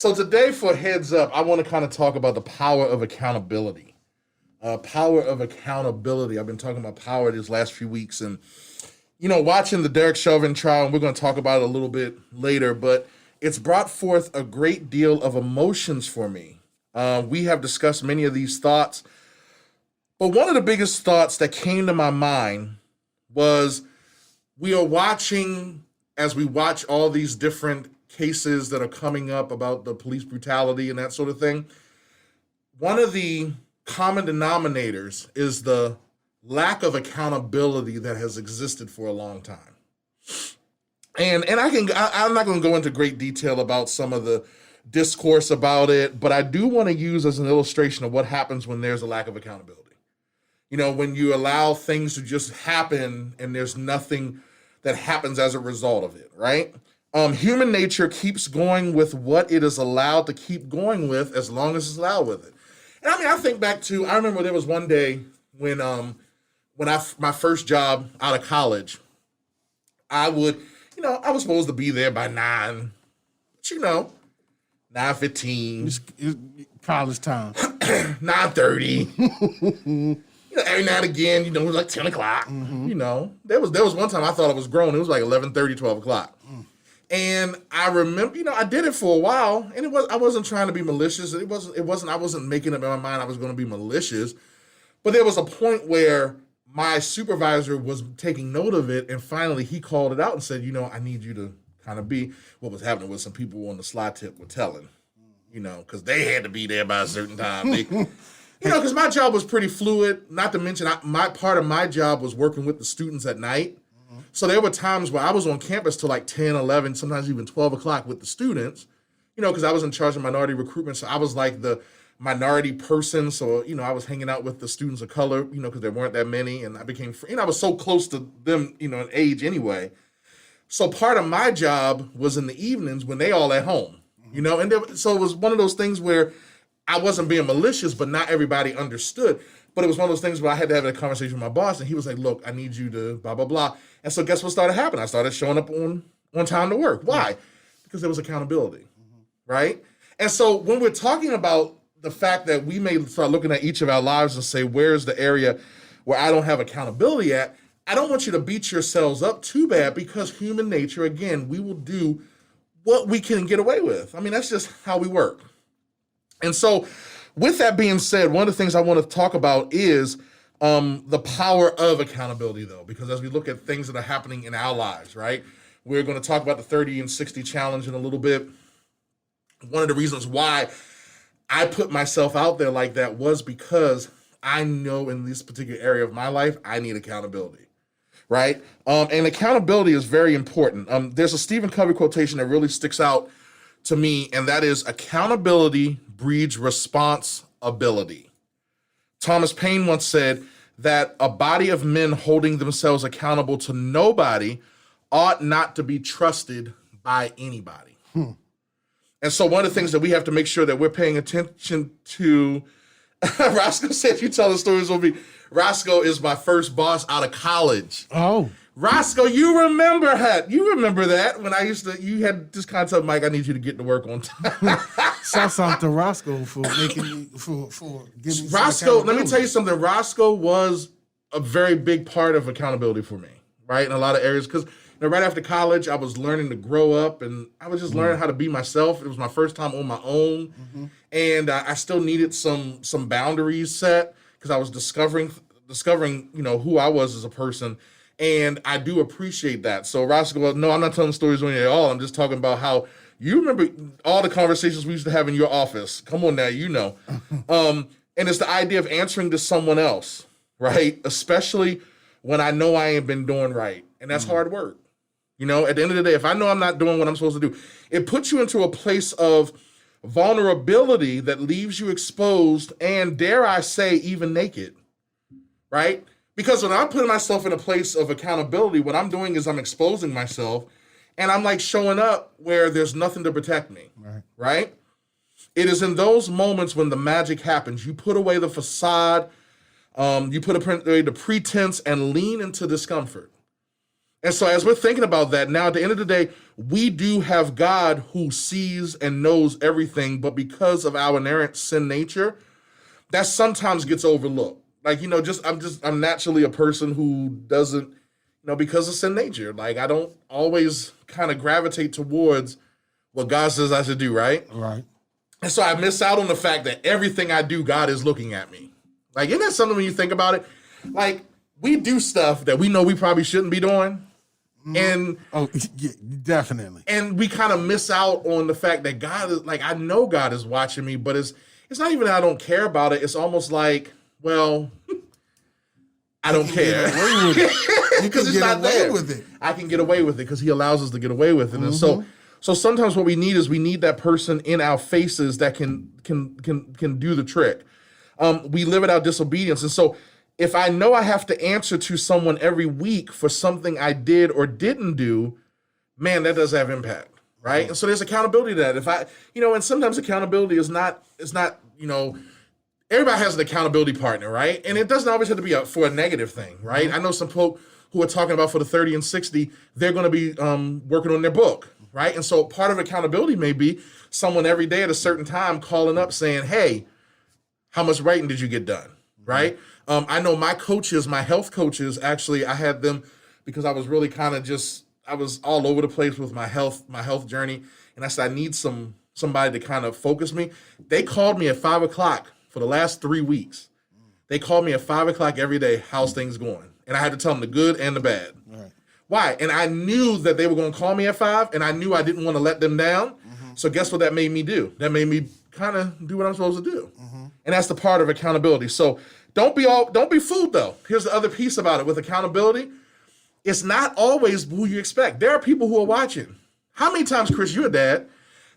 So today, for heads up, I want to kind of talk about the power of accountability. Power of accountability. I've been talking about power these last few weeks, and watching the Derek Chauvin trial, and we're going to talk about it a little bit later, but it's brought forth a great deal of emotions for me. We have discussed many of these thoughts, but one of the biggest thoughts that came to my mind was we are watching, as we watch all these different cases that are coming up about the police brutality and that sort of thing. One of the common denominators is the lack of accountability that has existed for a long time. And I'm not going to go into great detail about some of the discourse about it, but I do want to use as an illustration of what happens when there's a lack of accountability. When you allow things to just happen and there's nothing that happens as a result of it, right? Human nature keeps going with what it is allowed to keep going with as long as it's allowed with it. And I think back to, I remember there was one day when my first job out of college, I would, I was supposed to be there by 9, but 9:15. It's college time. 9:30. Every now and again, it was like 10 o'clock. There was one time I thought I was grown. It was like 11:30, 12 o'clock. And I remember, I did it for a while, and I wasn't trying to be malicious. I wasn't making up in my mind I was going to be malicious. But there was a point where my supervisor was taking note of it, and finally he called it out and said, I need you to kind of be, what was happening was some people on the slide tip were telling, because they had to be there by a certain time. Because my job was pretty fluid, not to mention my part of my job was working with the students at night. So there were times where I was on campus till like 10, 11, sometimes even 12 o'clock with the students, because I was in charge of minority recruitment. So I was like the minority person. So, I was hanging out with the students of color, because there weren't that many. And I became, I was so close to them, in age anyway. So part of my job was in the evenings when they all at home, so it was one of those things where I wasn't being malicious, but not everybody understood. But it was one of those things where I had to have a conversation with my boss, and he was like, look, I need you to blah, blah, blah. And so guess what started happening? I started showing up on time to work. Why? Because there was accountability, right? And so when we're talking about the fact that we may start looking at each of our lives and say, where's the area where I don't have accountability at? I don't want you to beat yourselves up too bad, because human nature, again, we will do what we can get away with. That's just how we work. And so with that being said, one of the things I want to talk about is the power of accountability, though, because as we look at things that are happening in our lives, right, we're going to talk about the 30 and 60 challenge in a little bit. One of the reasons why I put myself out there like that was because I know in this particular area of my life, I need accountability, right? And accountability is very important. There's a Stephen Covey quotation that really sticks out to me, and that is accountability breeds responsibility. Thomas Paine once said that a body of men holding themselves accountable to nobody ought not to be trusted by anybody. And so one of the things that we have to make sure that we're paying attention to, Roscoe said, you tell the stories will be, Roscoe is my first boss out of college. Oh. Roscoe, you remember that. You remember that when you had this concept, Mike, I need you to get to work on time. Shouts out to Roscoe for making me, for giving me Roscoe, let me tell you something. Roscoe was a very big part of accountability for me, right? In a lot of areas, because right after college, I was learning to grow up, and I was just learning how to be myself. It was my first time on my own, and I still needed some boundaries set, because I was discovering, who I was as a person. And I do appreciate that. So Roscoe, no, I'm not telling stories on you at all. I'm just talking about how you remember all the conversations we used to have in your office. Come on now, And it's the idea of answering to someone else, right? Especially when I know I ain't been doing right. And that's hard work. At the end of the day, if I know I'm not doing what I'm supposed to do, it puts you into a place of vulnerability that leaves you exposed and, dare I say, even naked, right? Because when I'm putting myself in a place of accountability, what I'm doing is I'm exposing myself, and I'm like showing up where there's nothing to protect me, right? It is in those moments when the magic happens. You put away the facade, you put away the pretense, and lean into discomfort. And so as we're thinking about that, now at the end of the day, we do have God who sees and knows everything, but because of our inherent sin nature, that sometimes gets overlooked. Like, I'm naturally a person who doesn't, because of sin nature. Like, I don't always kind of gravitate towards what God says I should do, right? Right. And so I miss out on the fact that everything I do, God is looking at me. Like, isn't that something when you think about it? Like, we do stuff that we know we probably shouldn't be doing. And yeah, definitely. And we kind of miss out on the fact that God is, like, I know God is watching me, but it's not even that I don't care about it. It's almost like, well, I don't care. Because it's not there. With it. I can get away with it because he allows us to get away with it. And so sometimes what we need is we need that person in our faces that can do the trick. We live in our disobedience. And so if I know I have to answer to someone every week for something I did or didn't do, man, that does have impact, right? And so there's accountability to that. If I, and sometimes accountability is not, everybody has an accountability partner, right? And it doesn't always have to be for a negative thing, right? I know some folk who are talking about for the 30 and 60, they're going to be working on their book, right? And so part of accountability may be someone every day at a certain time calling up saying, hey, how much writing did you get done, right? I know my coaches, my health coaches, actually, I had them because I was really kind of I was all over the place with my health journey. And I said, I need somebody to kind of focus me. They called me at 5 o'clock for the last 3 weeks. They called me at 5 o'clock every day, how's things going? And I had to tell them the good and the bad. Right. Why? And I knew that they were going to call me at 5, and I knew I didn't want to let them down. So guess what that made me do? That made me kind of do what I'm supposed to do. And that's the part of accountability. So don't be fooled, though. Here's the other piece about it. With accountability, it's not always who you expect. There are people who are watching. How many times, Chris, you're a dad,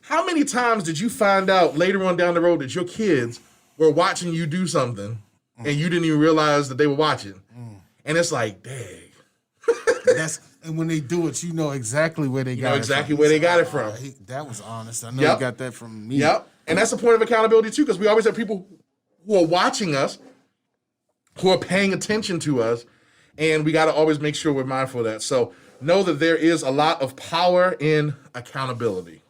how many times did you find out later on down the road that your kids were watching you do something and you didn't even realize that they were watching? And it's like, dang. And when they do it, you know exactly where they got it from. Exactly where they got it from. That was honest. I know you got that from me. Yep. And that's the point of accountability, too, because we always have people who are watching us, who are paying attention to us, and we got to always make sure we're mindful of that. So know that there is a lot of power in accountability.